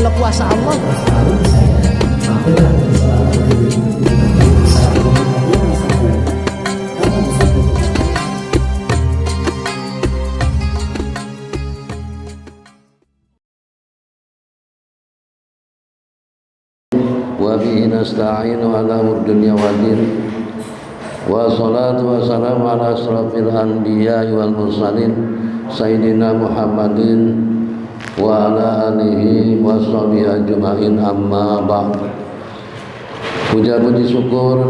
kalau kuasa Allah. Wa bihi nasta'inu ala umur dunya waddin. Wa salatu wa salam ala asrafil anbiya wal mursalin sayyidina Muhammadin wa ala alihi wa sahbihi ajma'in, amma ba'd. Puja-puji syukur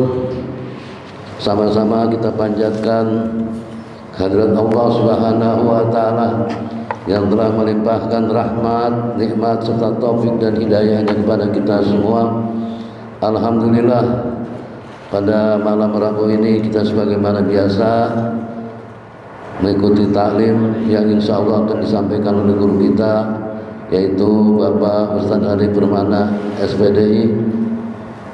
sama-sama kita panjatkan kehadirat Allah Subhanahu wa taala yang telah melimpahkan rahmat, nikmat serta taufik dan hidayahnya kepada kita semua. Alhamdulillah, pada malam Rabu ini kita sebagaimana biasa mengikuti taklim yang insya Allah akan disampaikan oleh guru kita, yaitu Bapak Ustadz Arif Permana SPDI,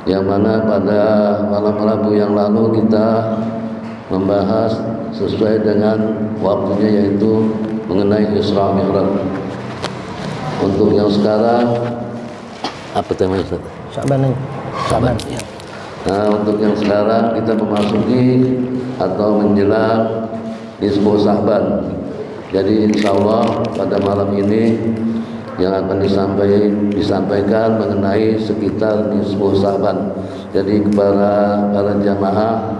yang mana pada malam Rabu yang lalu kita membahas sesuai dengan waktunya, yaitu mengenai Isra Mi'raj. Untuk yang sekarang apa temanya Ustaz? Saban. Ya. Nah, untuk yang sekarang kita memasuki atau menjelang nisfu Sa'ban. Jadi insya Allah pada malam ini yang akan disampaikan mengenai sekitar nisfu Sa'ban. Jadi kepada para jamaah,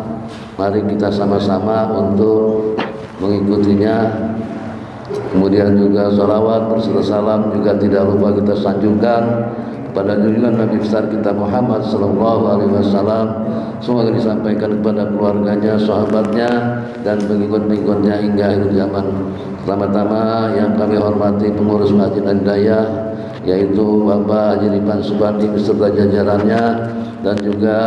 mari kita sama-sama untuk mengikutinya. Kemudian juga sholawat berserta salam juga tidak lupa kita sanjungkan pada junjungan Nabi besar kita Muhammad sallallahu alaihi wasallam. Semoga disampaikan kepada keluarganya, sahabatnya, dan pengikut-pengikutnya hingga akhir zaman. Pertama-tama yang kami hormati pengurus Masjid Al-Hidayah, yaitu Bapak Haji Ripan Subandi beserta jajarannya, dan juga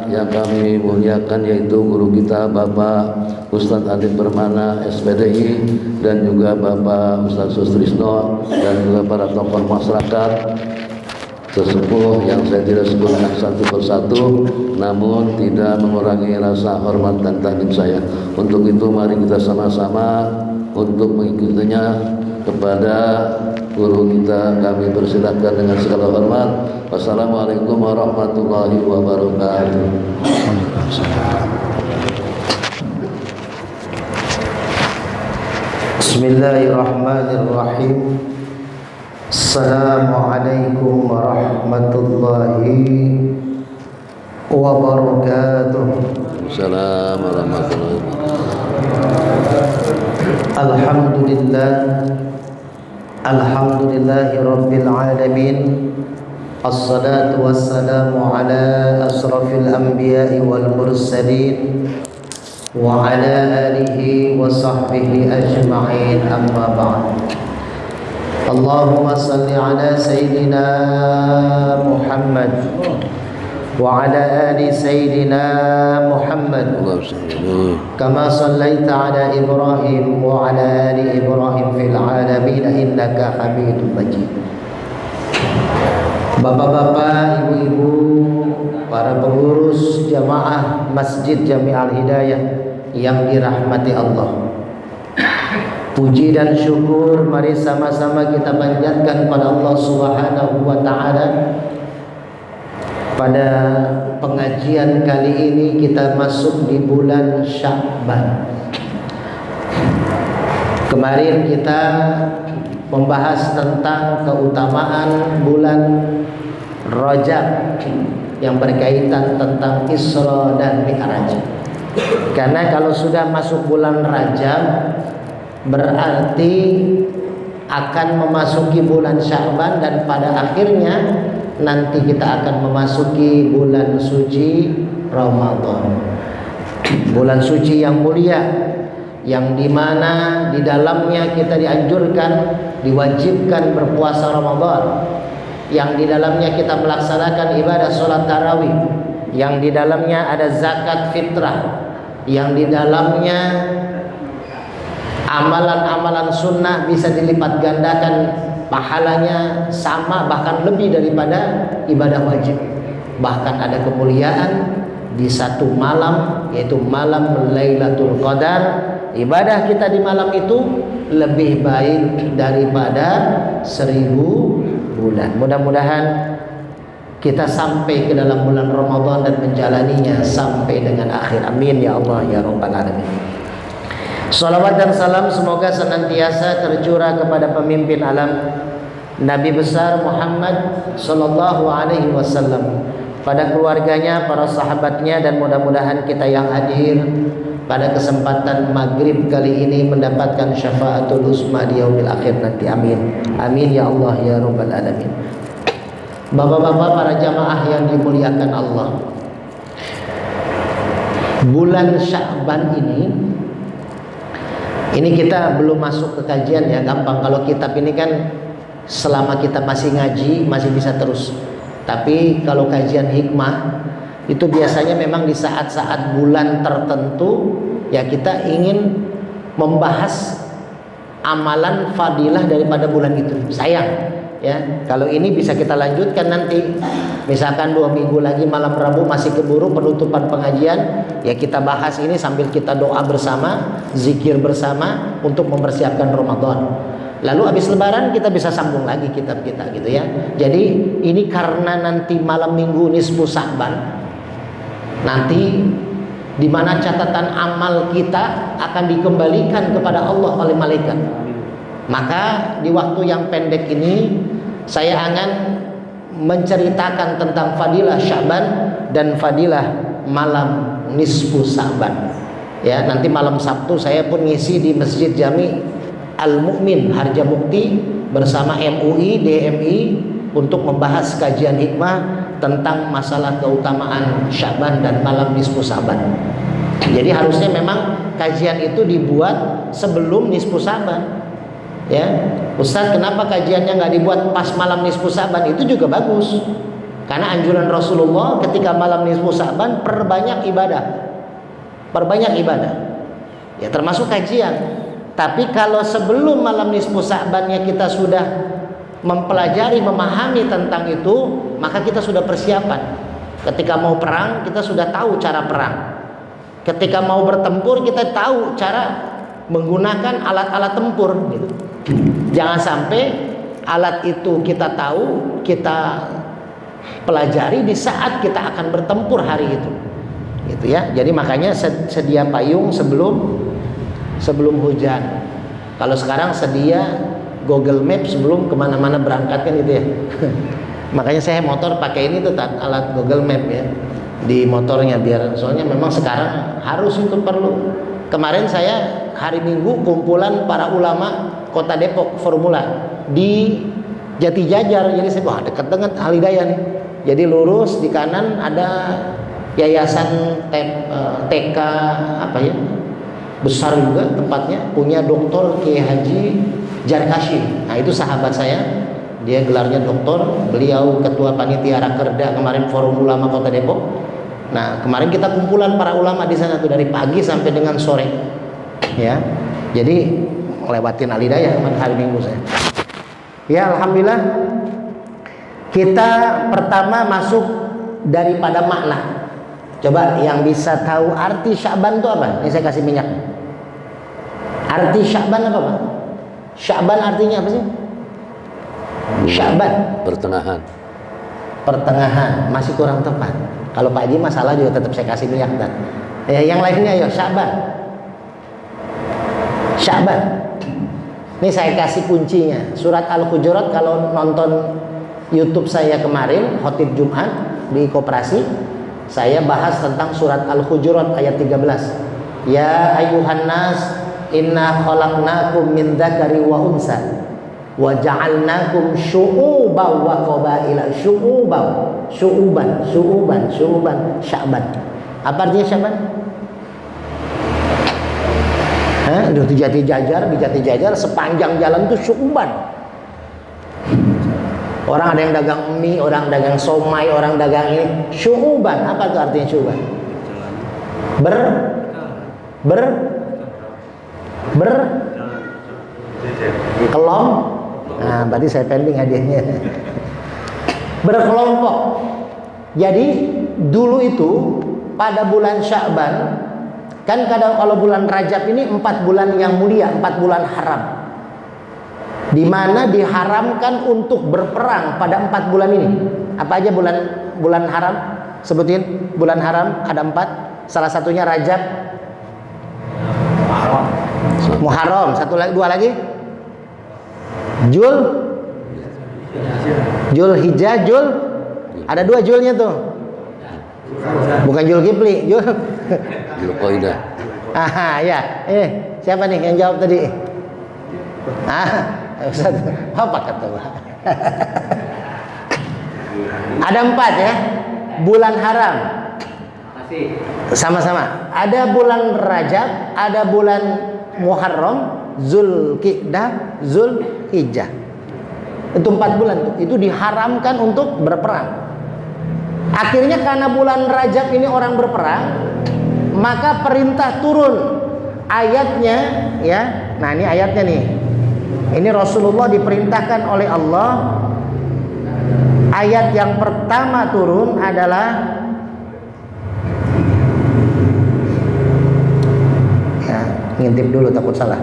yang kami muliakan yaitu guru kita Bapak Ustadz Arif Permana SPDI, dan juga Bapak Ustadz Sustrisno, dan juga para tokoh masyarakat sesepuh yang saya tidak sebutkan satu persatu, namun tidak mengurangi rasa hormat dan takdim saya. Untuk itu mari kita sama-sama untuk mengikutinya kepada guru kita. Kami persilakan dengan segala hormat. Wassalamualaikum warahmatullahi wabarakatuh. Bismillahirrahmanirrahim. Assalamualaikum warahmatullahi wabarakatuh. Assalamualaikum warahmatullahi wabarakatuh. Alhamdulillahi rabbil alamin. Assalatu wassalamu ala asrafil anbiya'i wal mursalin wa ala alihi wa sahbihi ajma'in, amma ba'd. Allahumma salli ala Sayyidina Muhammad wa ala ali Sayyidina Muhammad kama sallaita ala Ibrahim wa ala ali Ibrahim fil alamin innaka Hamidum Majid. Bapak-bapak, ibu-ibu, para pengurus jamaah Masjid Jami' Al-Hidayah yang dirahmati Allah, puji dan syukur mari sama-sama kita panjatkan pada Allah Subhanahu wa taala. Pada pengajian kali ini kita masuk di bulan Sya'ban. Kemarin kita membahas tentang keutamaan bulan Rajab yang berkaitan tentang Isra dan Mi'raj. Karena kalau sudah masuk bulan Rajab berarti akan memasuki bulan Sya'ban, dan pada akhirnya nanti kita akan memasuki bulan suci Ramadan. Bulan suci yang mulia, yang dimana di dalamnya kita dianjurkan, diwajibkan berpuasa Ramadan, yang di dalamnya kita melaksanakan ibadah sholat tarawih, yang di dalamnya ada zakat fitrah, yang di dalamnya amalan-amalan sunnah bisa dilipat gandakan pahalanya, sama bahkan lebih daripada ibadah wajib. Bahkan ada kemuliaan di satu malam, yaitu malam Lailatul Qadar. Ibadah kita di malam itu lebih baik daripada 1000 bulan. Mudah-mudahan kita sampai ke dalam bulan Ramadan dan menjalaninya sampai dengan akhir. Amin ya Allah ya Rabbal Alamin. Salawat dan salam semoga senantiasa tercurah kepada pemimpin alam Nabi besar Muhammad sallallahu alaihi wasallam, pada keluarganya, para sahabatnya, dan mudah-mudahan kita yang hadir pada kesempatan maghrib kali ini mendapatkan syafaatul uzma di yaumil akhir nanti. Amin. Amin ya Allah ya Rabbal Alamin. Bapak-bapak, para jamaah yang dimuliakan Allah, bulan Sya'ban ini kita belum masuk ke kajian ya, gampang. Kalau kitab ini kan selama kita masih ngaji masih bisa terus. Tapi kalau kajian hikmah itu biasanya memang di saat-saat bulan tertentu ya kita ingin membahas amalan fadilah daripada bulan itu. Sayang ya, kalau ini bisa kita lanjutkan nanti. Misalkan 2 minggu lagi malam Rabu masih keburu penutupan pengajian, ya kita bahas ini sambil kita doa bersama, zikir bersama untuk mempersiapkan Ramadan. Lalu habis lebaran kita bisa sambung lagi kitab kita gitu ya. Jadi ini karena nanti malam minggu nisfu Sya'ban, nanti di mana catatan amal kita akan dikembalikan kepada Allah oleh malaikat. Maka di waktu yang pendek ini saya akan menceritakan tentang fadilah Sya'ban dan fadilah malam nisfu Sya'ban. Ya, nanti malam Sabtu saya pun ngisi di Masjid Jami Al-Mu'min Harjamukti bersama MUI, DMI untuk membahas kajian hikmah tentang masalah keutamaan Sya'ban dan malam nisfu Sya'ban. Jadi harusnya memang kajian itu dibuat sebelum nisfu Sya'ban. Ya, Ustaz, kenapa kajiannya nggak dibuat pas malam nisfu Sya'ban? Itu juga bagus, karena anjuran Rasulullah ketika malam nisfu Sya'ban perbanyak ibadah, ya termasuk kajian. Tapi kalau sebelum malam nisfu Sya'bannya kita sudah mempelajari, memahami tentang itu, maka kita sudah persiapan. Ketika mau perang kita sudah tahu cara perang, ketika mau bertempur kita tahu cara menggunakan alat-alat tempur gitu. Jangan sampai alat itu kita tahu, kita pelajari di saat kita akan bertempur hari itu. Gitu ya. Jadi makanya sedia payung sebelum hujan. Kalau sekarang sedia Google Maps sebelum kemana-mana berangkat kan gitu ya. Makanya saya motor pakai ini tuh alat Google Map ya di motornya, biar soalnya memang sekarang harus itu perlu. Kemarin saya hari Minggu kumpulan para ulama Kota Depok Formula di Jati Jajar. Jadi saya wah dekat dengan Al Hidayah nih. Jadi lurus di kanan ada yayasan TK apa ya, besar juga tempatnya, punya Dr. Kiai Haji Jarkashim. Nah itu sahabat saya, dia gelarnya doktor, beliau ketua panitia Rakerda kemarin Forum Ulama Kota Depok. Nah kemarin kita kumpulan para ulama di sana tuh dari pagi sampai dengan sore ya. Jadi lewatin Al Hidayah kemarin hari Minggu saya. Ya alhamdulillah, kita pertama masuk daripada makna. Coba yang bisa tahu arti Sya'ban itu apa? Ini saya kasih minyak. Arti Sya'ban apa Pak? Sya'ban artinya apa sih? Sya'ban pertengahan, masih kurang tepat. Kalau Pak Haji masalah juga tetap saya kasih minyak dan yang lainnya ya Sya'ban. Ini saya kasih kuncinya. Surat Al-Hujurat, kalau nonton YouTube saya kemarin khotib Jumat di Koperasi, saya bahas tentang surat Al-Hujurat ayat 13. Ya ayuhan nas inna khalaqnakum min dzakari wa unsa wa ja'alnakum syu'uban wa qabaila. Syu'uban Sya'ban. Apa artinya Sya'ban? Di Jati Jajar sepanjang jalan itu syu'uban. Orang ada yang dagang mie, orang dagang somai, orang dagang ini. Syu'uban, apa itu artinya syu'uban? Kelom. Nah, berarti saya pending hadiahnya. Berkelompok. Jadi dulu itu pada bulan Sya'ban, kan kadang kalau bulan Rajab ini 4 bulan yang mulia, 4 bulan haram. di mana diharamkan untuk berperang pada 4 bulan ini. Apa aja bulan haram? Sebutin bulan haram, ada 4. Salah satunya Rajab, Muharram, dua lagi Zulhijjah, ada 2 Julnya tuh. Bukan Zulkifli, Zulqaidah. Ya. Siapa nih yang jawab tadi? Ustaz, apa kata Pak? Ada 4 ya, bulan haram. Sama-sama. Ada bulan Rajab, ada bulan Muharram, Zulqidah, Zulhijjah. Itu 4 bulan tuh. Itu diharamkan untuk berperang. Akhirnya karena bulan Rajab ini orang berperang, maka perintah turun ayatnya ya. Nah, ini ayatnya nih. Ini Rasulullah diperintahkan oleh Allah. Ayat yang pertama turun adalah ngintip dulu takut salah.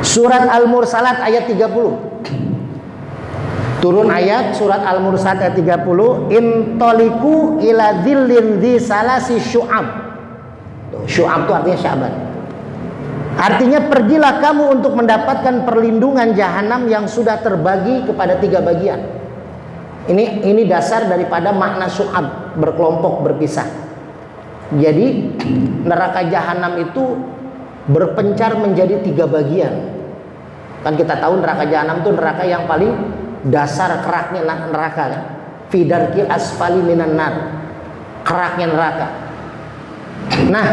Surat Al-Mursalat ayat 30. Turun ayat surat Al-Mursalat ayat 30, intoliku ila dzillin dzi salasi syu'ab. Syu'ab itu artinya Sya'ban. Artinya pergilah kamu untuk mendapatkan perlindungan jahanam yang sudah terbagi kepada 3 bagian. Ini dasar daripada makna syu'ab, berkelompok, berpisah. Jadi neraka jahanam itu berpencar menjadi 3 bagian. Kan kita tahu neraka jahanam itu neraka yang paling dasar, keraknya neraka kan? Fidarkil asfali minan nar, keraknya neraka. Nah,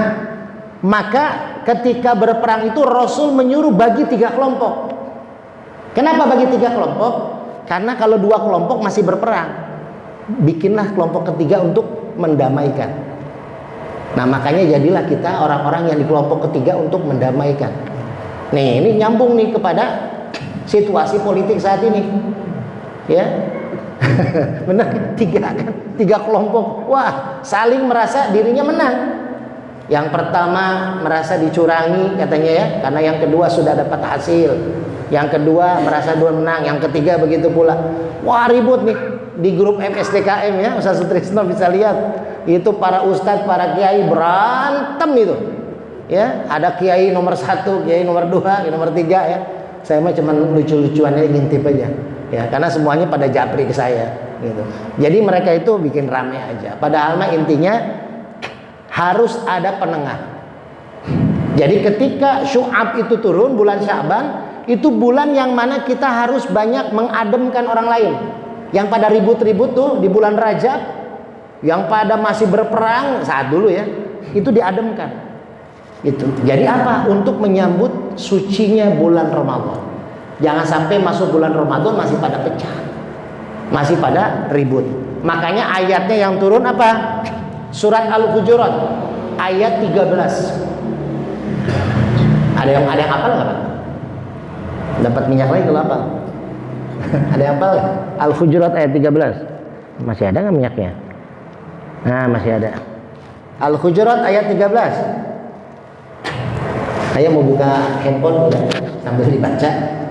maka ketika berperang itu Rasul menyuruh bagi 3 kelompok. Kenapa bagi 3 kelompok? Karena kalau 2 kelompok masih berperang, bikinlah kelompok ketiga untuk mendamaikan. Nah, makanya jadilah kita orang-orang yang di kelompok ketiga untuk mendamaikan. Nih, ini nyambung nih kepada situasi politik saat ini. Ya. Benar, 3 kan? 3 kelompok. Wah, saling merasa dirinya menang. Yang pertama merasa dicurangi katanya ya, karena yang kedua sudah dapat hasil. Yang kedua merasa dua menang, yang ketiga begitu pula. Wah, ribut nih di grup MSDKM ya, Ustaz Sutrisno bisa lihat. Itu para ustadz, para kiai berantem itu. Ya, ada kiai nomor 1, kiai nomor 2, kiai nomor 3 ya. Saya mah cuma lucu-lucuannya ngintip aja. Ya, karena semuanya pada japri ke saya gitu. Jadi mereka itu bikin rame aja. Padahal mah intinya harus ada penengah. Jadi ketika Syu'ab itu turun bulan Sya'ban, itu bulan yang mana kita harus banyak mengademkan orang lain. Yang pada ribut-ribut tuh di bulan Rajab, yang pada masih berperang saat dulu ya, itu diademkan. Gitu. Jadi apa? Untuk menyambut sucinya bulan Ramadan. Jangan sampai masuk bulan Ramadan masih pada pecah, masih pada ribut. Makanya ayatnya yang turun apa? Surat Al-Hujurat ayat 13. Ada yang hafal nggak Pak? Dapat minyak lagi kalau hafal? Ada yang hafal? Al-Hujurat ayat 13. Masih ada nggak minyaknya? Nah, masih ada. Al-Hujurat ayat 13. Saya mau buka handphone boleh sambil dibaca.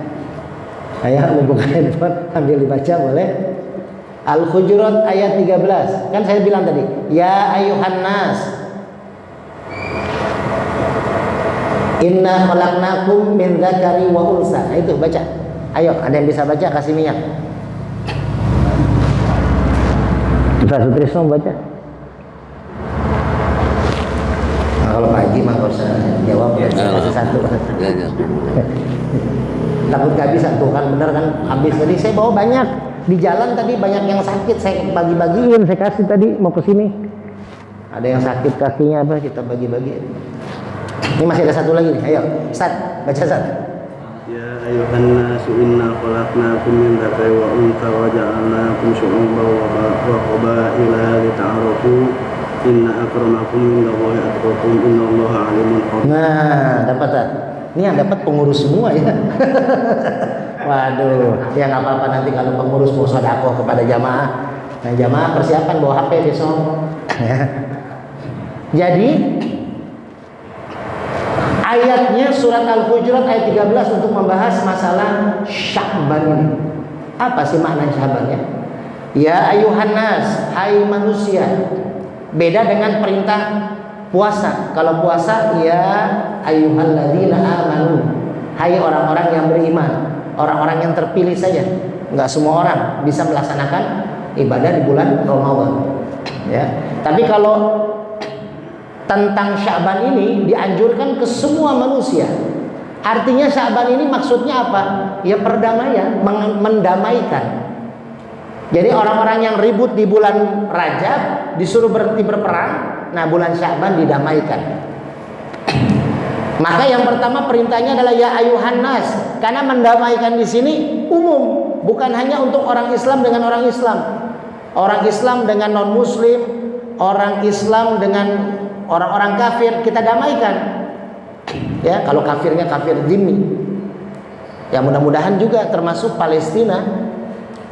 Saya mau buka handphone sambil dibaca boleh. Al-Hujurat ayat 13. Kan saya bilang tadi, ya ayuhan nas, inna khalaqnakum min dzakari wa unsa. Nah, itu baca. Ayo, ada yang bisa baca kasih minyak. Ustaz Sutrisno baca. Nah, kalau pagi mah nggak usah jawab ya, kasih satu. Ya. Takut gak bisa tuh kan, bener kan, habis tadi saya bawa banyak. Di jalan tadi banyak yang sakit, saya bagi-bagiin, saya kasih tadi mau ke sini. Ada yang sakit kakinya apa, kita bagi-bagi. Ini masih ada satu lagi nih, ayo, Ustaz, baca Ustaz. Ya ayuhan nasu inna khalaqnakum min dzakari wa untha wa ja'alnakum syu'uban wa qabaila lita'arafu inna akramakum indallahi atqakum innallaha 'alimun khabir. Nah, dapat tak? Ini yang dapat pengurus semua ya. Waduh, ya nggak apa-apa nanti kalau pengurus mau sedekah kepada jamaah. Nah, jamaah persiapan bawa HP besok. Jadi Ayatnya surat Al-Hujurat ayat 13 untuk membahas masalah Sya'ban ini. Apa sih makna Sya'bannya? Ya ayuhan nas, hai manusia. Beda dengan perintah puasa. Kalau puasa ya ayyuhalladzina amanu, hai orang-orang yang beriman, orang-orang yang terpilih saja. Enggak semua orang bisa melaksanakan ibadah di bulan Ramadan. Ya. Tapi kalau tentang Sya'ban ini dianjurkan ke semua manusia. Artinya Sya'ban ini maksudnya apa? Ya perdamaian, mendamaikan. Jadi orang-orang yang ribut di bulan Rajab disuruh berhenti berperang. Nah, bulan Sya'ban didamaikan. Maka yang pertama perintahnya adalah ya ayuhan nas, karena mendamaikan di sini umum, bukan hanya untuk orang Islam dengan orang Islam. Orang Islam dengan non-muslim, orang Islam dengan orang-orang kafir kita damaikan. Ya, kalau kafirnya kafir dhimmi. Ya mudah-mudahan juga termasuk Palestina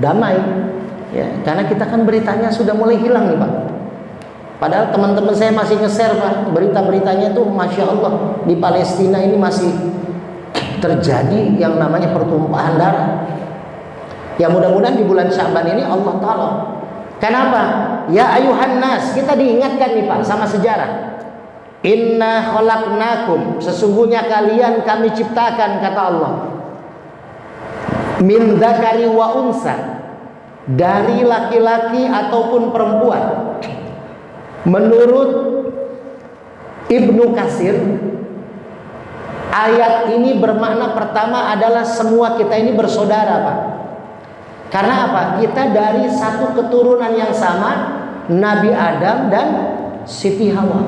damai. Ya, karena kita kan beritanya sudah mulai hilang nih Pak. Padahal teman-teman saya masih nge-share Pak, berita-beritanya tuh Masya Allah di Palestina ini masih terjadi yang namanya pertumpahan darah. Ya mudah-mudahan di bulan Sya'ban ini Allah tolong. Kenapa? Ya ayuhan nas, kita diingatkan nih Pak sama sejarah. Inna khalaqnakum, sesungguhnya kalian kami ciptakan kata Allah. Min dzakari wa unsa, dari laki-laki ataupun perempuan. Menurut Ibnu Katsir, ayat ini bermakna pertama adalah semua kita ini bersaudara Pak. Karena apa? Kita dari satu keturunan yang sama, Nabi Adam dan Siti Hawa.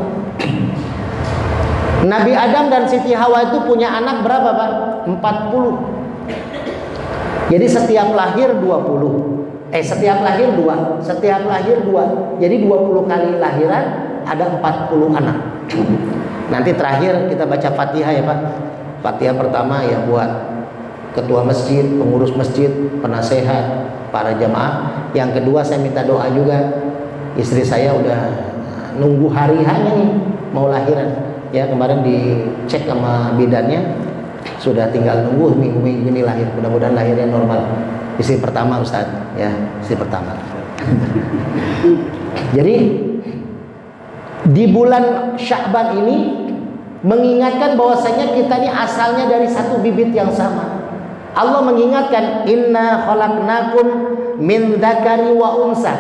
Nabi Adam dan Siti Hawa itu punya anak berapa Pak? 40. Jadi setiap lahir 20. Setiap lahir 2. Setiap lahir 2. Jadi 20 kali lahiran ada 40 anak. Nanti terakhir kita baca Fatihah ya Pak. Fatihah pertama ya buat ketua masjid, pengurus masjid, penasehat, para jamaah. Yang kedua saya minta doa juga. Istri saya udah nunggu hari hanya nih mau lahiran. Ya kemarin dicek sama bidannya, sudah tinggal nunggu minggu-minggu ini lahir. Mudah-mudahan lahirnya normal. Istri pertama Ustaz, ya istri pertama. Jadi di bulan Sya'ban ini mengingatkan bahwasanya kita ini asalnya dari satu bibit yang sama. Allah mengingatkan inna khalaqnakum min dzakari wa unsa.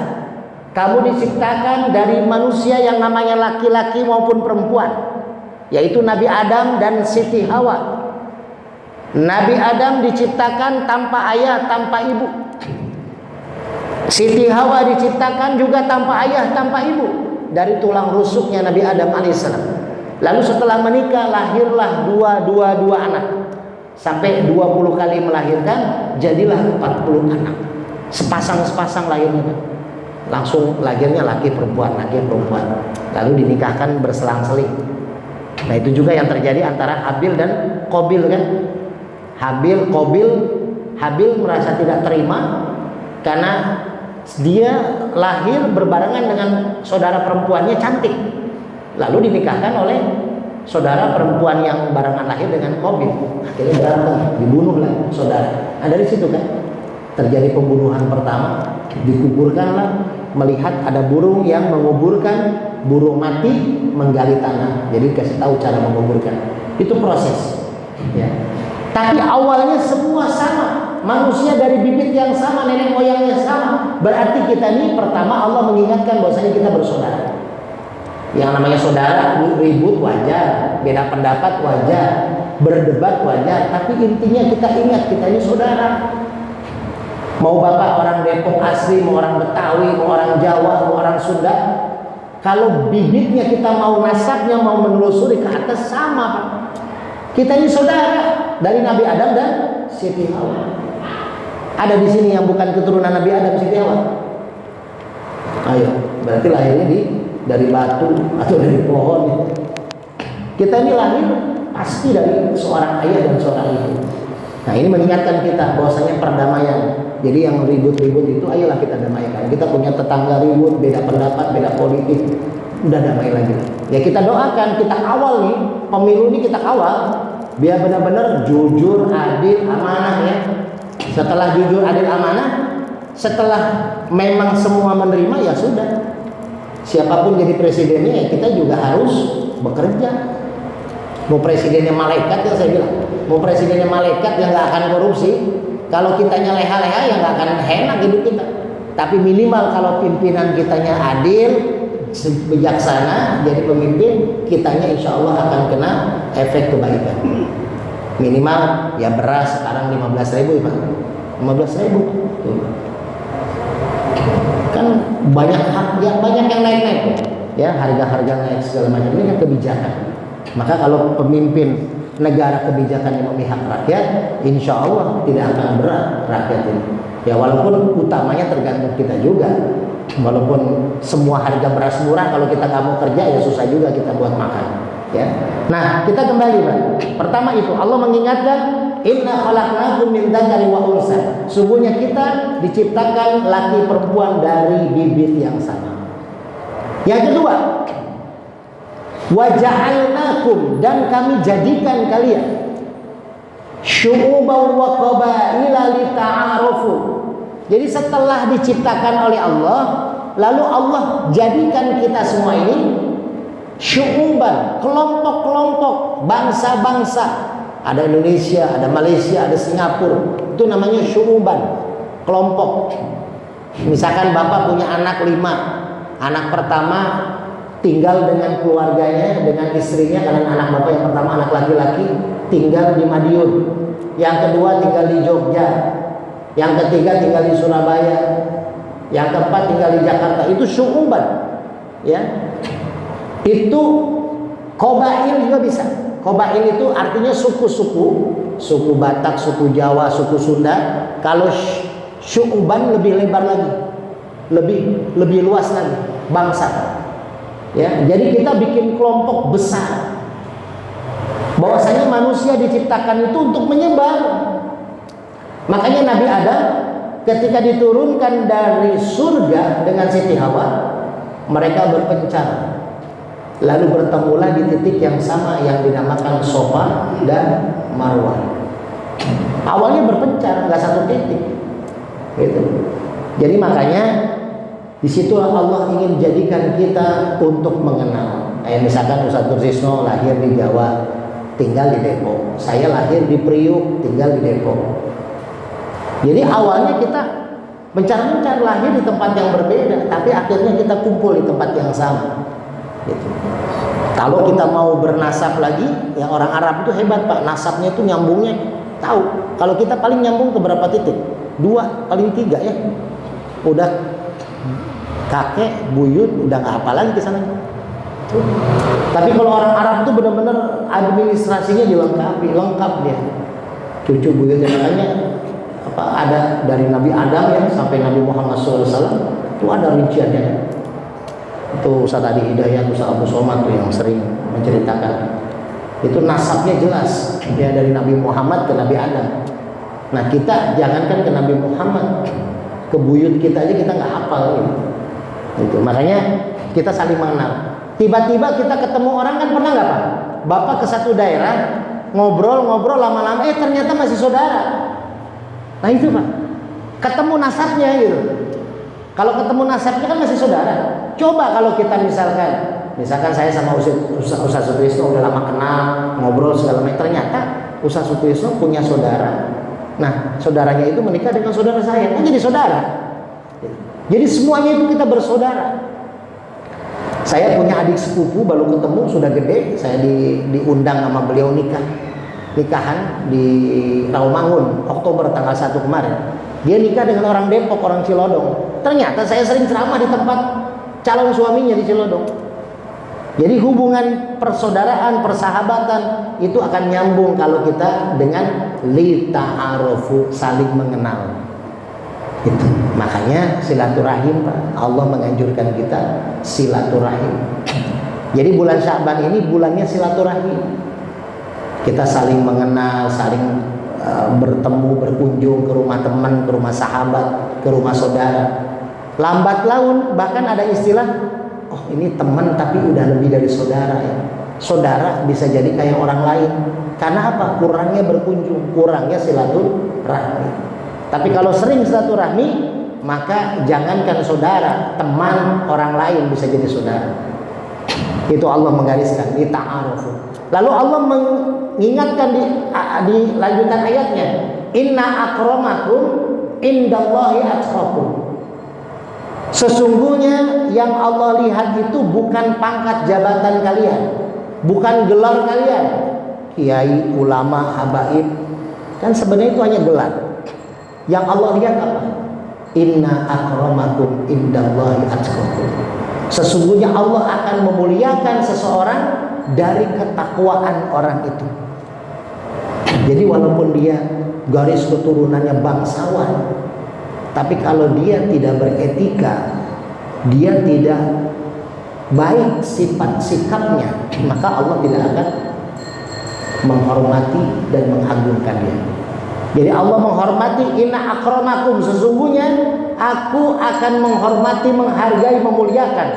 Kamu diciptakan dari manusia yang namanya laki-laki maupun perempuan, yaitu Nabi Adam dan Siti Hawa. Nabi Adam diciptakan tanpa ayah, tanpa ibu. Siti Hawa diciptakan juga tanpa ayah, tanpa ibu, dari tulang rusuknya Nabi Adam alaihissalam. Lalu setelah menikah lahirlah dua anak. Sampai 20 kali melahirkan, jadilah 40 anak. Sepasang lahirnya. Langsung lahirnya laki perempuan, laki perempuan. Lalu dinikahkan berselang-seling. Nah itu juga yang terjadi antara Habil dan Qabil kan. Habil merasa tidak terima karena dia lahir berbarengan dengan saudara perempuannya cantik. Lalu dinikahkan oleh saudara perempuan yang barengan lahir dengan Qabil. Akhirnya berantem, dibunuhlah saudara. Nah dari situ kan terjadi pembunuhan pertama, dikuburkanlah, melihat ada burung yang menguburkan burung mati menggali tanah. Jadi kasih tahu cara menguburkan. Itu proses. Ya. Tapi awalnya semua sama, manusia dari bibit yang sama, nenek moyangnya sama. Berarti kita ini pertama Allah mengingatkan bahwasanya kita bersaudara. Yang namanya saudara, ribut wajar, beda pendapat wajar, berdebat wajar, tapi intinya kita ingat kita ini saudara. Mau bapak orang Depok asli, mau orang Betawi, mau orang Jawa, mau orang Sunda, kalau bibitnya kita mau nasabnya mau menelusuri ke atas sama Pak. Kita ini saudara dari Nabi Adam dan Siti Hawa. Ada di sini yang bukan keturunan Nabi Adam Siti Hawa? Ayo, berarti lahirnya dari batu atau dari pohon. Kita ini lahir pasti dari seorang ayah dan seorang ibu. Nah ini mengingatkan kita bahwasanya perdamaian. Jadi yang ribut-ribut itu ayolah kita damaikan. Kita punya tetangga ribut, beda pendapat, beda politik. udah damai lagi. Ya kita doakan, kita kawal nih pemilu ini, kita kawal biar benar-benar jujur, adil, amanah ya. Setelah jujur, adil, amanah, setelah memang semua menerima, ya sudah. Siapapun jadi presidennya, ya kita juga harus bekerja. Mau presidennya malaikat, yang saya bilang, mau presidennya malaikat yang nggak akan korupsi, kalau kitanya leha-leha ya nggak akan enak hidup kita. Tapi minimal kalau pimpinan kitanya adil, bijaksana, jadi pemimpin, kitanya insya Allah akan kena efek kebaikan. Minimal ya beras sekarang 15.000 ya Pak, 15.000 kan banyak yang naik ya, harga naik segala macam, ini kan kebijakan. Maka kalau pemimpin negara kebijakan yang memihak rakyat, insya Allah tidak akan berat rakyat ini. Ya walaupun utamanya tergantung kita juga. Walaupun semua harga beras murah, kalau kita nggak mau kerja ya susah juga kita buat makan. Ya. Nah kita kembali Pak. Pertama itu Allah mengingatkan, Inna khalaqnakum min dzakari wa unsa. Sungguhnya kita diciptakan laki perempuan dari bibit yang sama. Yang kedua, wa ja'alnakum, dan kami jadikan kalian syu'uban wa qabaila lita'arufu. Jadi setelah diciptakan oleh Allah, lalu Allah jadikan kita semua ini syu'uban, kelompok-kelompok, bangsa-bangsa. Ada Indonesia, ada Malaysia, ada Singapura. Itu namanya syu'uban, kelompok. Misalkan Bapak punya anak 5. Anak pertama tinggal dengan keluarganya, dengan istrinya, karena anak Bapak yang pertama anak laki-laki tinggal di Madiun. Yang kedua tinggal di Jogja. Yang ketiga tinggal di Surabaya. Yang keempat tinggal di Jakarta. Itu syu'uban. Ya. Itu qabail juga bisa. Qabail itu artinya suku-suku, suku Batak, suku Jawa, suku Sunda. Kalau syu'uban lebih lebar lagi. Lebih luas lagi, bangsa. Ya, jadi kita bikin kelompok besar. Bahwasanya manusia diciptakan itu untuk menyebar. Makanya Nabi Adam ketika diturunkan dari surga dengan Siti Hawa, mereka berpencar. Lalu bertemulah di titik yang sama yang dinamakan Sofa dan Marwah. Awalnya berpencar, nggak satu titik. Gitu. Jadi makanya disitulah Allah ingin jadikan kita untuk mengenal. Kayak misalkan Ustaz Tursisno lahir di Jawa, tinggal di Depok. Saya lahir di Priuk, tinggal di Depok. Jadi awalnya kita mencar-mencar lahir di tempat yang berbeda, tapi akhirnya kita kumpul di tempat yang sama. Gitu. Kalau kita mau bernasab lagi, yang orang Arab itu hebat Pak, nasabnya itu nyambungnya tahu. Kalau kita paling nyambung ke berapa titik? 2, paling 3 ya. Udah kakek, buyut, udah nggak apa lagi ke sana. Tapi kalau orang Arab itu benar-benar administrasinya dilengkapi, lengkap dia. Cucu buyutnya makanya ada dari Nabi Adam ya sampai Nabi Muhammad SAW itu ada rinciannya. Itu Ustaz Adi Hidayat, Ustaz Abu Somad tuh yang sering menceritakan. Itu nasabnya jelas ya, dari Nabi Muhammad ke Nabi Adam. Nah kita jangankan ke Nabi Muhammad, ke buyut kita aja kita nggak hafal gitu. Itu makanya kita saling mengenal. Tiba-tiba kita ketemu orang, kan pernah nggak Pak? Bapak ke satu daerah ngobrol lama-lama, ternyata masih saudara. Nah itu Pak, ketemu nasabnya gitu. Kalau ketemu nasabnya kan masih saudara. Coba kalau kita misalkan saya sama Ustaz Sutrisno udah lama kenal, ngobrol segala macam, ternyata Ustaz Sutrisno punya saudara. Nah saudaranya itu menikah dengan saudara saya, kan jadi saudara. Jadi semuanya itu kita bersaudara. Saya punya adik sepupu baru ketemu, sudah gede, saya diundang sama beliau nikahan di Rawamangun Oktober tanggal 1 kemarin. Dia nikah dengan orang Depok, orang Cilodong. Ternyata saya sering ceramah di tempat calon suaminya di Cilodong. Jadi hubungan persaudaraan, persahabatan itu akan nyambung kalau kita dengan lita'arufu, saling mengenal. Itu makanya silaturahim Pak. Allah menganjurkan kita silaturahim. Jadi bulan Sya'ban ini bulannya silaturahim. Kita saling mengenal, saling bertemu, berkunjung ke rumah teman, ke rumah sahabat, ke rumah saudara. Lambat laun bahkan ada istilah oh ini teman tapi udah lebih dari saudara ya. Saudara bisa jadi kayak orang lain. Karena apa? Kurangnya berkunjung, kurangnya silaturahmi. Tapi kalau sering silaturahmi, maka jangankan saudara, teman orang lain bisa jadi saudara. Itu Allah menggariskan di ta'arufu. Lalu Allah mengingatkan di lanjutan ayatnya, inna akramakum indallahi atqakum. Sesungguhnya yang Allah lihat itu bukan pangkat jabatan kalian, bukan gelar kalian, kiai, ulama, habaib. Kan sebenarnya itu hanya gelar. Yang Allah lihat apa? Inna akramakum indallahi atqakum. Sesungguhnya Allah akan memuliakan seseorang dari ketakwaan orang itu. Jadi walaupun dia garis keturunannya bangsawan, tapi kalau dia tidak beretika, dia tidak baik sifat sikapnya, maka Allah tidak akan menghormati dan mengagungkan dia. Jadi Allah menghormati, inna akramakum, sesungguhnya aku akan menghormati, menghargai, memuliakan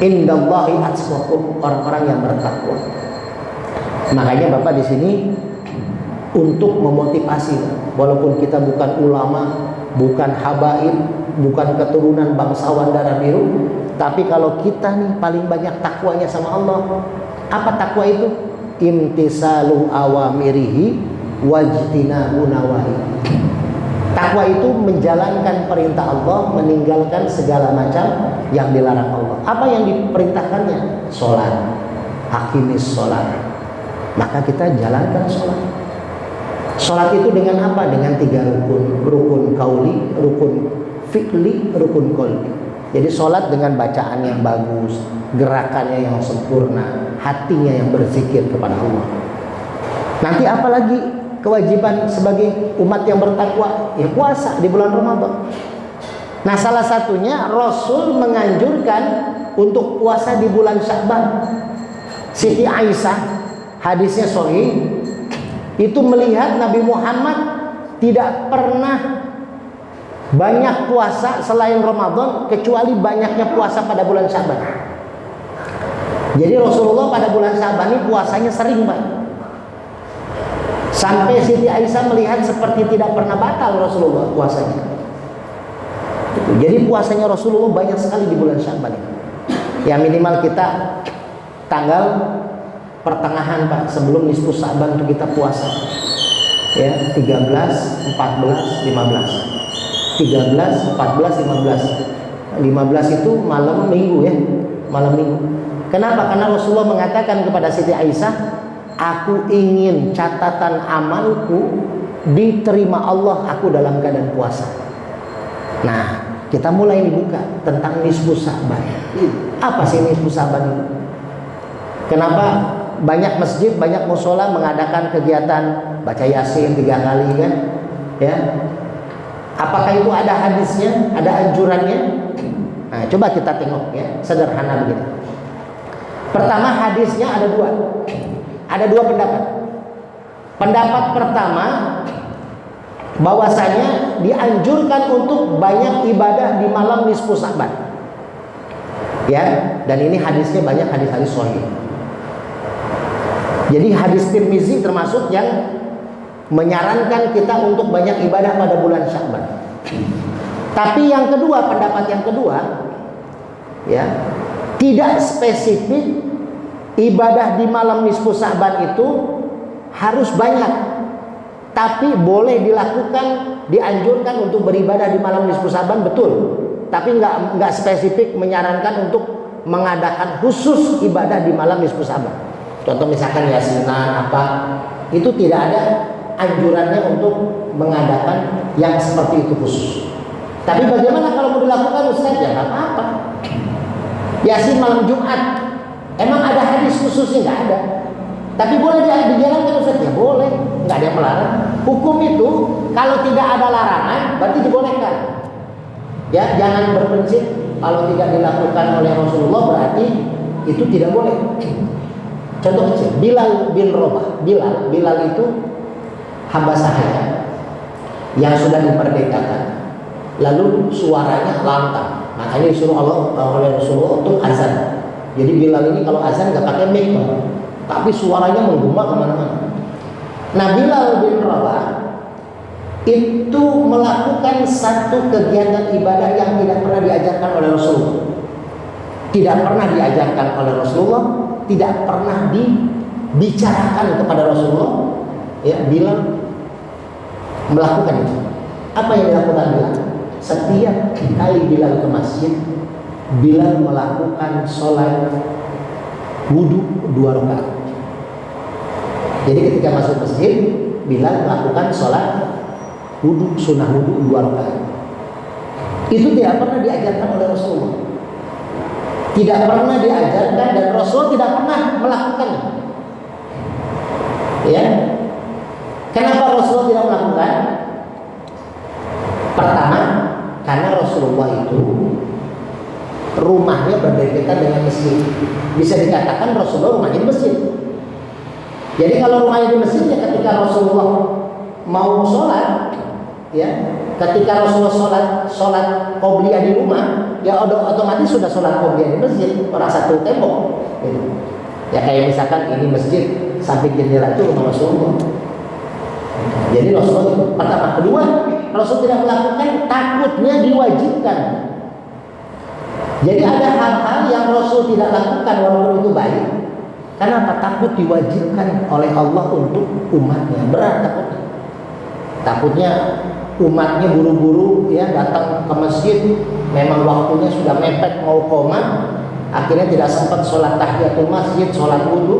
indallahi atqakum, orang-orang yang bertakwa. Makanya Bapak di sini untuk memotivasi, walaupun kita bukan ulama, bukan habaib, bukan keturunan bangsawan darah biru, tapi kalau kita nih paling banyak takwanya sama Allah. Apa takwa itu? Imtisalu awamirihi wajtinabu nawahi. Takwa itu menjalankan perintah Allah, meninggalkan segala macam yang dilarang Allah. Apa yang diperintahkannya? Sholat, hakimis sholat. Maka kita jalankan sholat. Sholat itu dengan apa? Dengan 3 rukun. Rukun kauli, rukun fi'li, rukun qalbi. Jadi sholat dengan bacaan yang bagus, gerakannya yang sempurna, hatinya yang berzikir kepada Allah. Nanti apa lagi kewajiban sebagai umat yang bertakwa? Ya puasa di bulan Ramadan. Nah, salah satunya Rasul menganjurkan untuk puasa di bulan Sya'ban. Siti Aisyah, hadisnya sahih, itu melihat Nabi Muhammad tidak pernah banyak puasa selain Ramadan, kecuali banyaknya puasa pada bulan Sya'ban. Jadi Rasulullah pada bulan Sya'ban ini puasanya sering, Pak. Sampai Siti Aisyah melihat seperti tidak pernah batal Rasulullah puasanya. Jadi puasanya Rasulullah banyak sekali di bulan Sya'ban ini. Ya minimal kita tanggal pertengahan, Pak, sebelum nisfu Sya'ban itu kita puasa. Ya, 13, 14, 15. 13, 14, 15. 15 itu malam minggu ya, malam minggu. Kenapa? Karena Rasulullah mengatakan kepada Siti Aisyah, aku ingin catatan amalku diterima Allah aku dalam keadaan puasa. Nah, kita mulai dibuka tentang nisfu Sya'ban. Apa sih nisfu Sya'ban itu? Kenapa banyak masjid, banyak mushola mengadakan kegiatan baca Yasin 3 kali kan? Ya. Apakah itu ada hadisnya, ada anjurannya? Nah, coba kita tengok ya, sederhana begini. Pertama, hadisnya ada 2. Ada 2 pendapat. Pendapat pertama, bahwasanya dianjurkan untuk banyak ibadah di malam nisfu Sya'ban. Ya, dan ini hadisnya banyak hadis-hadis sahih. Jadi hadis Tirmizi termasuk yang menyarankan kita untuk banyak ibadah pada bulan Sya'ban. Tapi yang kedua, pendapat yang kedua, ya, tidak spesifik ibadah di malam nisfu Sya'ban itu harus banyak, tapi boleh dilakukan, dianjurkan untuk beribadah di malam nisfu Sya'ban, betul. Tapi nggak spesifik menyarankan untuk mengadakan khusus ibadah di malam nisfu Sya'ban. Contoh misalkan yasinan apa, itu tidak ada anjurannya untuk mengadakan yang seperti itu khusus. Tapi bagaimana kalau mau dilakukan, Ustaz? Ya nggak apa-apa. Yasin malam Jumat, emang ada hadis khususnya? Nggak ada. Tapi boleh dijalankan, Ustaz? Ya boleh, nggak ada yang melarang. Hukum itu kalau tidak ada larangan berarti dibolehkan. Ya, jangan berprinsip kalau tidak dilakukan oleh Rasulullah berarti itu tidak boleh. Contoh kecil, Bilal bin Rabah. Bilal itu hamba sahaya yang sudah diperdekakan, lalu suaranya lantang, Makanya disuruh Allah oleh Rasulullah untuk azan. Jadi Bilal ini kalau azan nggak pakai mic, tapi suaranya menggema kemana-mana. Nah, Bilal bin Rabah itu melakukan satu kegiatan ibadah yang tidak pernah diajarkan oleh Rasulullah. Tidak pernah diajarkan oleh Rasulullah, tidak pernah dibicarakan kepada Rasulullah. Ya, Bilal melakukan itu. Apa yang dilakukan Bilal? Setiap kali Bilal ke masjid, Bilal melakukan sholat wudhu 2 rakaat. Jadi ketika masuk masjid, Bilal melakukan sholat wudhu, sunnah wudhu 2 rakaat. Itu tidak pernah diajarkan oleh Rasulullah. Tidak pernah diajarkan dan Rasul tidak pernah melakukannya. Ya, kenapa Rasul tidak melakukan? Pertama, karena Rasulullah itu rumahnya berdekatan dengan masjid. Bisa dikatakan Rasulullah rumahnya di masjid. Jadi kalau rumahnya di masjid, ya ketika Rasulullah mau sholat, ya, ketika Rasulullah sholat qobliyah di rumah, ya otomatis sudah sholat qobliyah di masjid, orang satu tembok. Gitu. Ya kayak misalkan ini masjid, samping jendela itu rumah Rasulullah. Jadi Rasulullah itu pertama. Kedua, Rasul tidak melakukan, takutnya diwajibkan. Jadi ada hal-hal yang Rasul tidak lakukan walaupun itu baik. Kenapa? Takut diwajibkan oleh Allah untuk umatnya. Berat takutnya. Takutnya umatnya buru-buru ya datang ke masjid, memang waktunya sudah mepet mau qomat, akhirnya tidak sempat sholat tahiyatul masjid, sholat wudhu,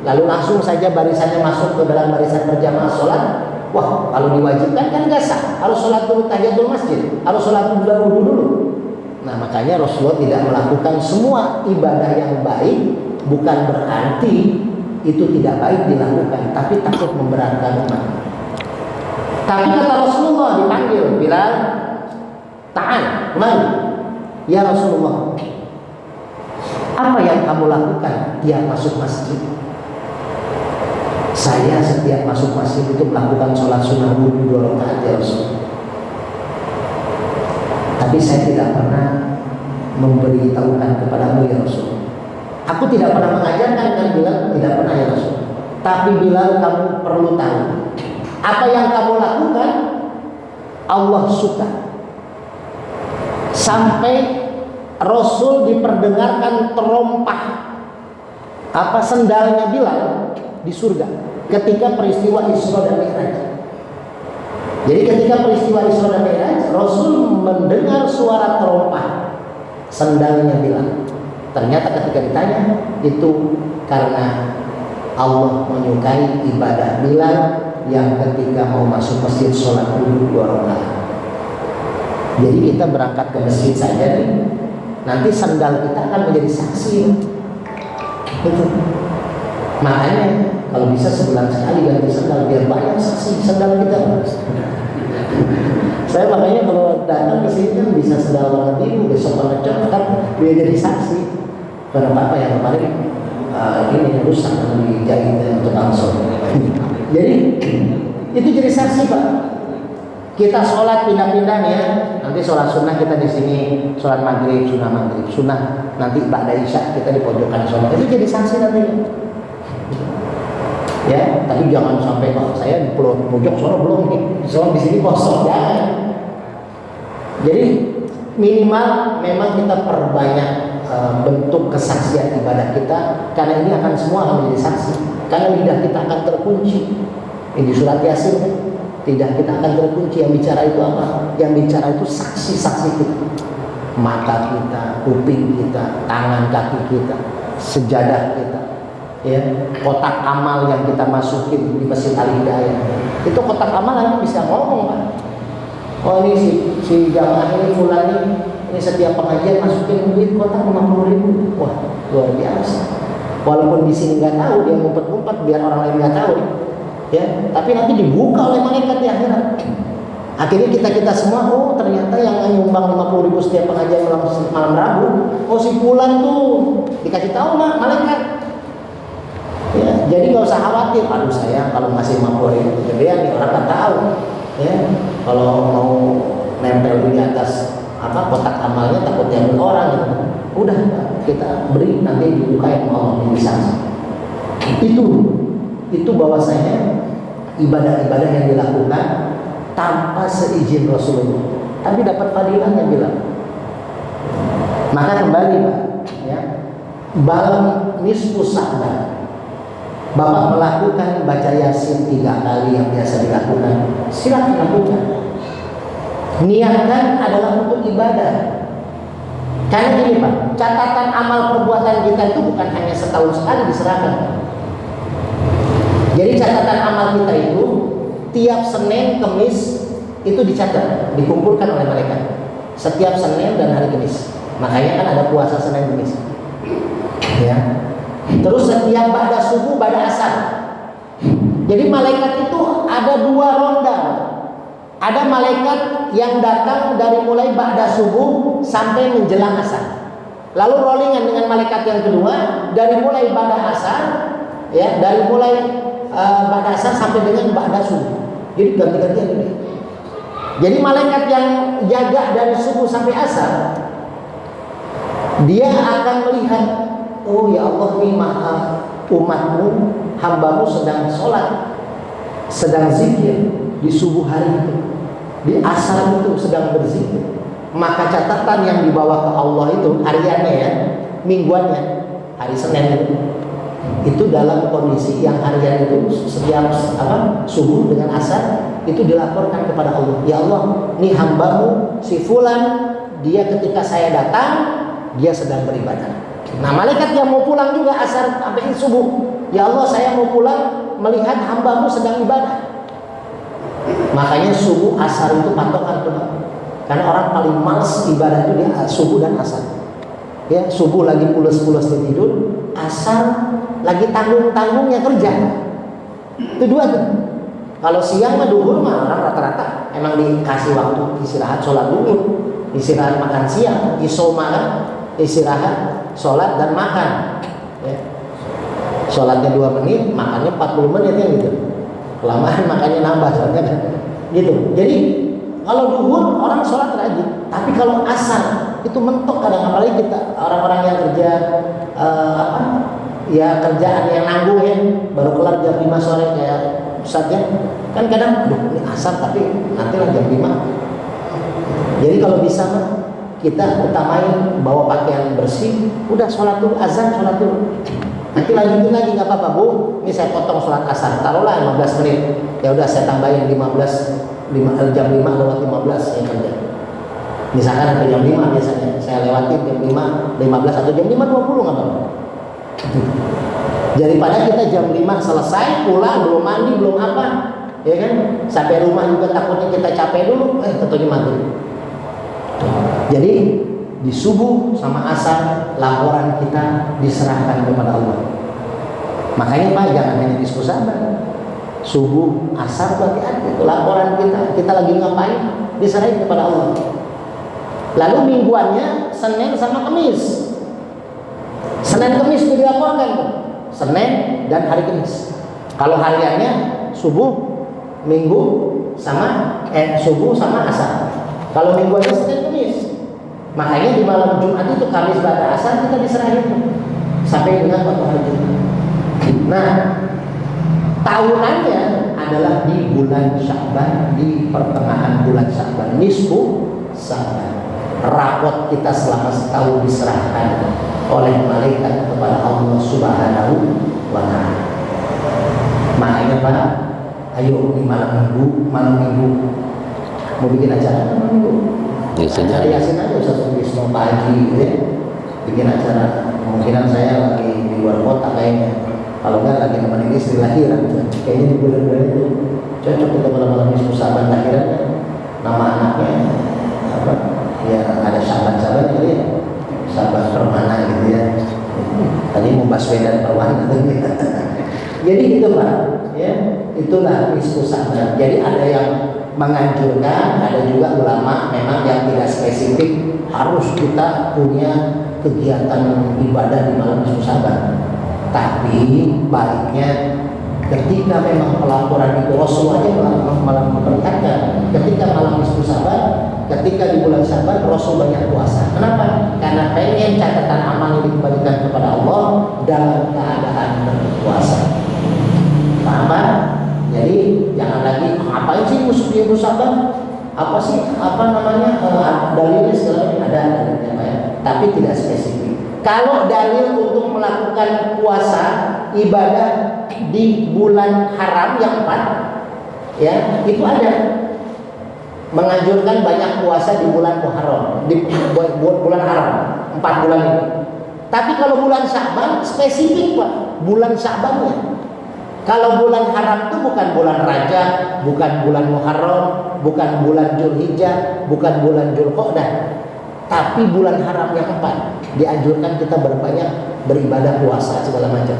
lalu langsung saja barisannya masuk ke dalam barisan berjamaah sholat. Wah, kalau diwajibkan kan nggak sah, harus sholat dulu tahiyatul masjid, harus sholat wudhu dulu. Nah, makanya Rasulullah tidak melakukan semua ibadah yang baik, bukan berarti itu tidak baik dilakukan, tapi takut memberatkan umat. Tapi kata Rasulullah dipanggil, Bilal, ta'al, mari. Ya Rasulullah, apa yang kamu lakukan tiap masuk masjid? Saya setiap masuk masjid itu melakukan sholat sunnah wudhu 2 rakaat ya Rasul. Tapi saya tidak pernah memberitahukan kepadamu ya Rasul. Aku tidak pernah mengajarkan kan Bilal, tidak pernah ya Rasul. Tapi Bilal, kamu perlu tahu, apa yang kamu lakukan Allah suka. Sampai Rasul diperdengarkan terompah apa sendalnya Bilal di surga ketika peristiwa Isra dan Mi'raj. Jadi ketika peristiwa Isra dan Mi'raj, Rasul mendengar suara terompah sendalnya Bilal. Ternyata ketika ditanya, itu karena Allah menyukai ibadah Bilal yang ketika mau masuk masjid sholat wudhu 2 rakaat. Jadi kita berangkat ke masjid saja nih, nanti sandal kita akan menjadi saksi. Itu. Makanya kalau bisa sebulan sekali ganti sandal biar banyak saksi sandal kita. Saya makanya kalau datang ke sini kan bisa sandal warna biru, besok warna coklat, biar jadi saksi. Karena apa yang kemarin ini rusak atau dijahit untuk langsung. Jadi itu jadi saksi Pak. Kita sholat pindah-pindah nih ya. Nanti sholat sunnah kita di sini, sholat maghrib, sunnah maghrib, sunnah nanti ba'da isya kita di pojokan sholat. Itu jadi saksi nanti. Ya, tapi jangan sampai Pak saya di pojok sholat belum nih, sholat di sini kosong jangan. Jadi minimal memang kita perbanyak bentuk kesaksian ibadah kita, karena ini akan semua akan menjadi saksi. Karena lidah kita akan terkunci. Ini di surat Yasin kan? Lidah kita akan terkunci. Yang bicara itu apa? Yang bicara itu saksi-saksi kita. Mata kita, kuping kita, tangan kaki kita, sejadah kita, ya, kotak amal yang kita masukin di Masjid Al-Hidayah. Itu kotak amal yang bisa ngomong Pak. Oh ini si jamaah ini fulan ini setiap pengajian masukin duit kotak 50.000. Wah luar biasa. Walaupun di sini nggak tahu, dia ngumpet-ngumpet biar orang lain nggak tahu, ya. Tapi nanti dibuka oleh malaikat di akhirat. Akhirnya kita semua, oh ternyata yang nyumbang 50.000 setiap pengajian malam Rabu, oh si fulan tuh dikasih tahu malaikat. Ya, jadi nggak usah khawatir. Aduh saya kalau ngasih 50.000 gedean nih orang nggak tahu. Ya, kalau mau nempel di atas kotak amalnya takut diambil orang gitu. Udah kita beri, nanti dibukain Allah bisa. Itu bahwasanya ibadah-ibadah yang dilakukan tanpa seizin Rasulullah, tapi dapat fadilahnya bilang. Maka kembali Pak, ya, malam nisfu Sa'ban, Bapak melakukan baca Yasin 3 kali yang biasa dilakukan, silakan lakukan. Niatkan adalah untuk ibadah. Karena gini Pak, catatan amal perbuatan kita itu bukan hanya setahun sekali diserahkan. Jadi catatan amal kita itu tiap Senin, Kemis itu dicatat, dikumpulkan oleh mereka. Setiap Senin dan hari Kemis. Makanya kan ada puasa Senin Kemis. Ya. Terus setiap ba'da subuh, ba'da asar. Jadi malaikat itu ada 2 ronda. Ada malaikat yang datang dari mulai ba'da subuh sampai menjelang asar. Lalu rollingan dengan malaikat yang kedua dari mulai ba'da asar, ya, dari mulai ba'da asar sampai dengan ba'da subuh. Jadi ganti-gantian ini. Jadi malaikat yang jaga dari subuh sampai asar, dia akan melihat, oh ya Allah, ini maha umatmu, hambamu sedang sholat, sedang zikir di subuh hari itu, di asar itu sedang berzikir. Maka catatan yang dibawa ke Allah itu hariannya, ya, mingguannya, hari Senin itu dalam kondisi yang harian itu setiap subuh dengan asar itu dilaporkan kepada Allah. Ya Allah, ini hambamu si fulan, dia ketika saya datang dia sedang beribadah. Nah malaikat yang mau pulang juga asar sampai subuh, ya Allah saya mau pulang melihat hambamu sedang ibadah. Makanya subuh asar itu patokan tuh, karena orang paling malas ibadah itu dia subuh dan asar. Ya, subuh lagi pulas-pulas tidur, asar lagi tanggung-tanggungnya kerja. Itu 2 tuh. Kalau siang mah duhur mah orang rata-rata emang dikasih waktu istirahat sholat duhur, istirahat makan siang, isoma, istirahat, sholat dan makan. Ya. Sholatnya 2 menit, makannya 40 menit ya gitu. Kelamaan makannya nambah soalnya kan. Gitu. Jadi kalau duhur orang sholat rajin, tapi kalau asar itu mentok kadang, apalagi kita orang-orang yang kerja ya kerjaan yang nanggung ya, baru kelar jam 5 sore kayak Ustaz ya, kan kadang ini asar tapi nanti lah jam 5. Jadi kalau bisa mah kita utamain bawa pakaian bersih, udah sholat dulu, azan sholat dulu, nanti lanjutin lagi nggak apa-apa Bu. Ini saya potong sholat asar, taruhlah 15 menit, ya udah saya tambahin jam 5 lewat 15 saya kerja. Misalkan sampai jam 5 biasanya saya lewatin jam 5:15 atau jam 5:20 nggak apa-apa. Daripada kita jam 5 selesai pulang belum mandi belum apa, ya kan, sampai rumah juga takutnya kita capek dulu, tentunya maghrib. Jadi di subuh sama asar laporan kita diserahkan kepada Allah. Makanya Pak, jangan hanya diskusi sabar. Subuh asar berarti laporan kita lagi ngapain diserahin kepada Allah. Lalu mingguannya Senin sama Kamis. Senin Kamis itu dilaporkan tuh. Senin dan hari Kamis. Kalau hariannya subuh, minggu sama subuh sama asar. Kalau mingguannya Senin Kamis. Makanya di malam Jumat itu Kamis pada asar kita diserahin sampai dengan waktu hari Jumat. Nah, tahunannya adalah di bulan Sya'ban, di pertengahan bulan Sya'ban, nisfu Sya'ban. Rapot kita selama setahun diserahkan oleh malaikat kepada Allah Subhanahu wa Ta'ala. Makanya Pak, ayo di malam minggu mau bikin acara malam minggu. Acara Yasin aja Ustaz Wisnu pagi gitu ya. Bikin acara, kemungkinan saya lagi di luar kota kayaknya. Kalau enggak lagi nemenin istri lahiran, kayaknya di bulan-bulan itu cocok kita malam-malam nisfu Sya'ban lahiran. Nama anaknya apa? Ya ada sahabat-sahabat gitu ya, sahabat permana gitu ya. Tadi mau Baswedan permana gitu. Jadi gitu Pak, ya itulah nisfu Sya'ban. Jadi ada yang menganjurkan, ada juga ulama memang yang tidak spesifik harus kita punya kegiatan ibadah di malam nisfu Sya'ban. Tapi baiknya Ketika memang pelaporan itu Rasul aja malah memperlihatkan ketika malam nisfu Syaban, ketika di bulan Syaban Rasul banyak puasa. Kenapa? Karena pengen catatan amalnya dikembalikan kepada Allah dalam keadaan berpuasa. Paham Pak? Jadi jangan lagi ngapain sih musuh dia Syaban? Apa sih dalilnya segala ada dalilnya Pak ya? Tapi tidak spesifik. Kalau dalil untuk melakukan puasa ibadah di bulan haram yang 4 ya, itu ada menganjurkan banyak puasa di bulan Muharram, di bulan haram 4 bulan ini. Tapi kalau bulan Sya'ban spesifik Pak, bulan Sya'bannya. Kalau bulan haram itu bukan bulan Rajab, bukan bulan Muharram, bukan bulan Dzulhijjah, bukan bulan Dzulqa'dah, tapi bulan haram yang 4 dianjurkan kita berbanyak beribadah puasa segala macam.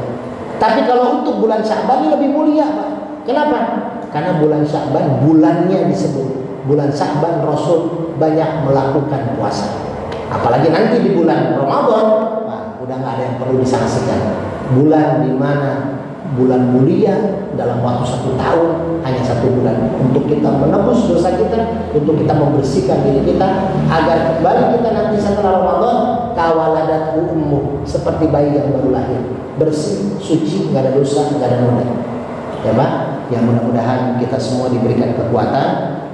Tapi kalau untuk bulan Sya'ban ini lebih mulia Pak. Kenapa? Karena bulan Sya'ban bulannya disebut. Bulan Sya'ban Rasul banyak melakukan puasa. Apalagi nanti di bulan Ramadan, nah, udah nggak ada yang perlu disaksikan. Bulan di mana bulan mulia dalam waktu 1 tahun, hanya 1 bulan untuk kita menebus dosa kita, untuk kita membersihkan diri kita agar kembali kita nanti setelah Ramadan kawaladatu ummu, seperti bayi yang baru lahir, bersih, suci, nggak ada dosa, nggak ada noda. Ya Pak, yang mudah-mudahan kita semua diberikan kekuatan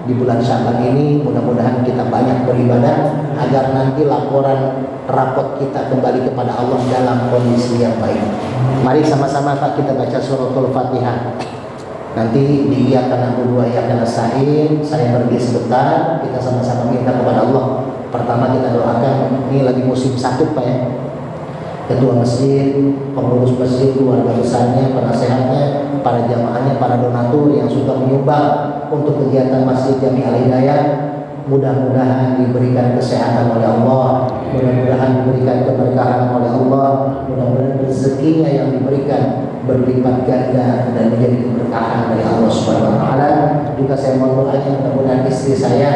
di bulan Sya'ban ini, mudah-mudahan kita banyak beribadah agar nanti laporan rapot kita kembali kepada Allah dalam kondisi yang baik. Mari sama-sama Pak kita baca suratul Fatihah. Nanti di iyyaka na'budu wa iyyaka nasta'in, saya pergi sebentar, kita sama-sama minta kepada Allah. Pertama kita doakan, ini lagi musim sakit Pak ya. Ketua masjid, pengurus masjid, keluarga besarnya, penasehatnya, para jamaahnya, para donatur yang sudah menyumbang untuk kegiatan Masjid Jami Al-Hidayah, mudah-mudahan diberikan kesehatan oleh Allah, mudah-mudahan diberikan keberkahan oleh Allah, mudah-mudahan rezekinya yang diberikan berlipat ganda dan menjadi keberkahan dari Allah Subhanahu wa taala. Juga saya mohon doanya mudah-mudahan istri saya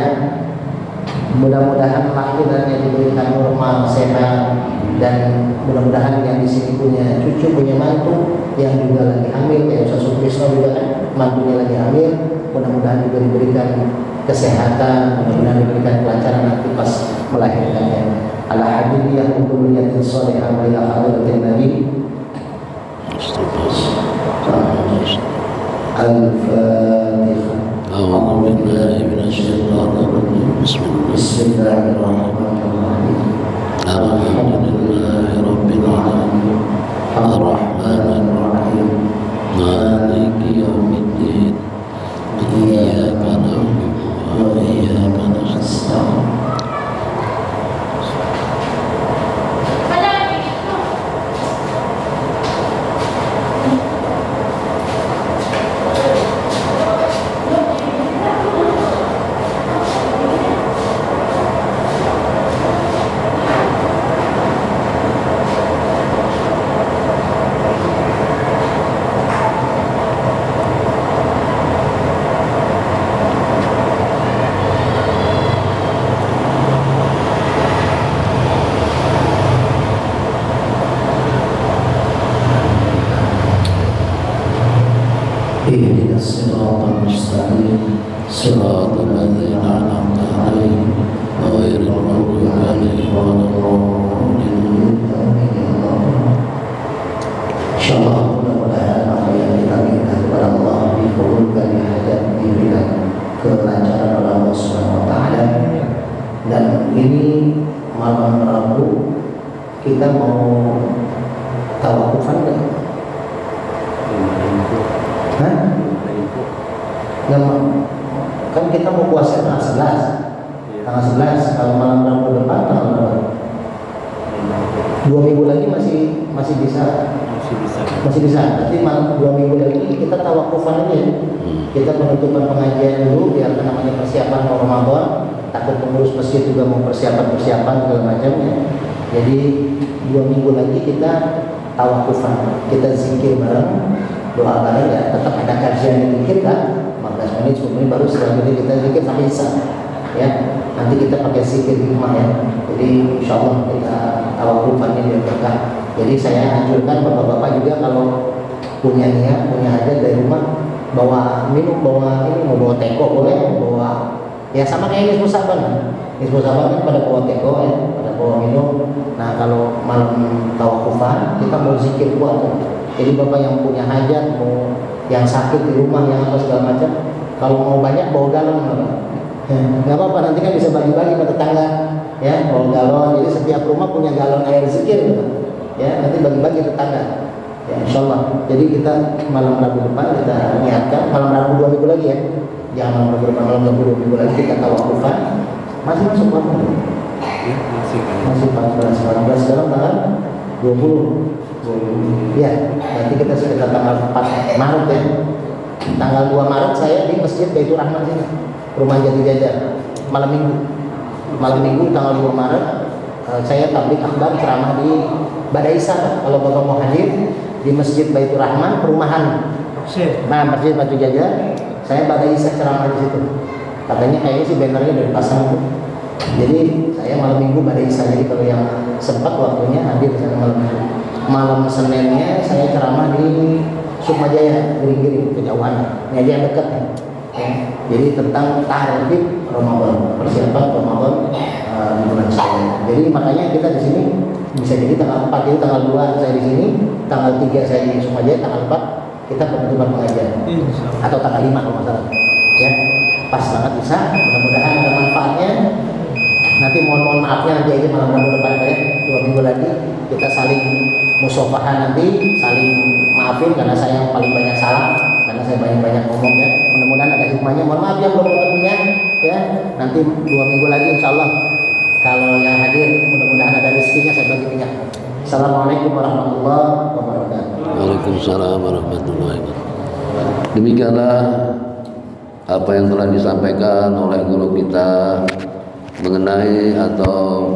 mudah-mudahan lahirannya diberikan normal, sehat, dan mudah-mudahan yang di sini punya cucu, punya mantu yang juga lagi hamil, kayak Ustaz Sutrisno juga kan mantunya lagi hamil, mudah-mudahan juga diberikan kesehatan, mudah-mudahan diberikan kelancaran nanti pas melahirkannya. Ala hadithi yang kullu niyatin shalihah wa ila hadratin nabi. Al-Fatihah. A'udzu billahi minasyaitonir rajim. Bismillahirrahmanirrahim. Alhamdulillahi rabbil alamin. Ar-Rahmanir Rahim. Maliki yaumiddin. Iyyaka na'budu wa iyyaka nasta'in. اهدنا الصراط المستقيم صراط الذين أنعمت عليهم غير المغضوب عليهم ولا الضالين. Insyaallah mudah-mudahan apa yang kita minta kepada Allah dikabulkan, hajat diberikan kelancaran oleh Allah Subhanahu wa taala. Dan ini malam Rabu kita mau tawakufan enggak? Hah? Yang kan kita mau puasa tanggal 11. Tanggal 11 kalau malam Rabu depan tanggal berapa? 2 minggu lagi masih bisa. Berarti 2 minggu lagi kita tawakufan aja. Kita penutupan pengajian dulu biar namanya persiapan mau Ramadan. Takut pengurus masjid juga mau persiapan segala macamnya. Jadi 2 minggu lagi kita tawakufan. Kita zikir bareng, doa bareng ya. Tetap ada kajian yang zikir kan. 15 menit, 10 menit baru setelah itu kita zikir sampai isya. Ya, nanti kita pakai zikir di rumah ya. Jadi insyaallah kita tawakufannya biar berkah. Jadi saya anjurkan bapak-bapak juga kalau punya niat, punya hajat dari rumah, bawa minum, bawa ini, mau bawa teko boleh, bawa ya sama kayak Nisfu Saban. Nisfu Saban kan pada bawa teko ya, pada bawa minum. Nah kalau malam tawakufan kita mau zikir kuat tuh. Jadi bapak yang punya hajat, mau yang sakit di rumah, yang apa segala macam, kalau mau banyak bawa galon nggak apa-apa, nanti kan bisa bagi-bagi ke tetangga ya, bawa galon. Jadi setiap rumah punya galon air zikir ya, nanti bagi-bagi tetangga ya, insyaallah. Jadi kita malam Rabu depan kita niatkan, malam Rabu 2 minggu lagi ya, jangan malam Rabu depan, malam Rabu 2 minggu lagi kita tawakufan. Masih masuk waktu Ya, masih 14 sekarang tanggal 20 ya, nanti kita sekitar tanggal 4 Maret ya. Tanggal 2 Maret saya di Masjid Baitur Rahman sini, Rumah Jati Jajar, malam minggu tanggal 2 Maret saya tablik akbar ceramah di Badaisa. Kalau bapak mau hadir di Masjid Baitur Rahman perumahan, nah Masjid Batu Jajar, saya Badaisa ceramah di situ. Katanya kayaknya sih bannernya dari pasang tuh. Jadi saya malam minggu Badaisa, jadi kalau yang sempat waktunya hadir di sana malam minggu. Malam Seninnya saya ceramah di Sukmajaya, Giring-giring, kejauhan. Ini aja yang dekat ya. Jadi tentang tahrib Ramadan, persiapan Ramadan di bulan Syawal. Jadi makanya kita di sini bisa jadi tanggal 4, jadi tanggal 2 saya di sini, tanggal 3 saya di Sukmajaya, tanggal 4 kita penutupan pengajian. Atau tanggal 5 kalau nggak salah. Ya, pas banget bisa. Mudah-mudahan ada manfaatnya. Nanti mohon maafnya nanti aja malam Rabu depan ya, 2 minggu lagi kita saling musafahan, nanti saling maafin karena saya yang paling banyak salah, karena saya banyak ngomong ya. Mudah-mudahan ada hikmahnya. Mohon maaf yang belum dapat minyak ya. Nanti 2 minggu lagi insya Allah kalau yang hadir mudah-mudahan ada rezekinya saya bagi minyak. Assalamualaikum warahmatullahi wabarakatuh. Waalaikumsalam warahmatullahi wabarakatuh. Demikianlah apa yang telah disampaikan oleh guru kita mengenai atau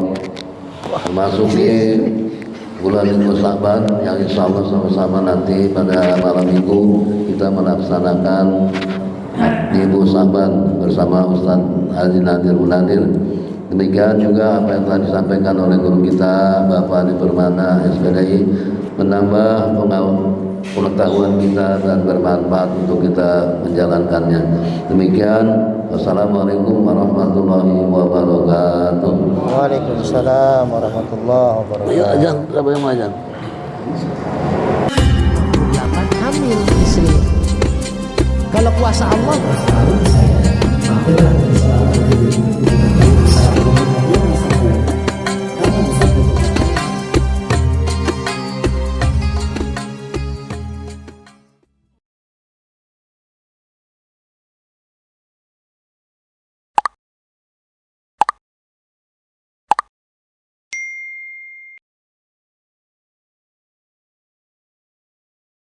memasuki bulan Sya'ban yang insya Allah sama-sama nanti pada malam minggu kita melaksanakan Ibu Sya'ban bersama Ustaz Haji Nadir Munadir. Demikian juga apa yang telah disampaikan oleh guru kita Bapak Adi Permana SPDI, menambah pengetahuan kita dan bermanfaat untuk kita menjalankannya. Demikian, wassalamualaikum warahmatullahi wabarakatuh. Waalaikumsalam warahmatullahi wabarakatuh. Ya, ajan, siapa yang mau ajan? 8 hamil istri. Kalau kuasa Allah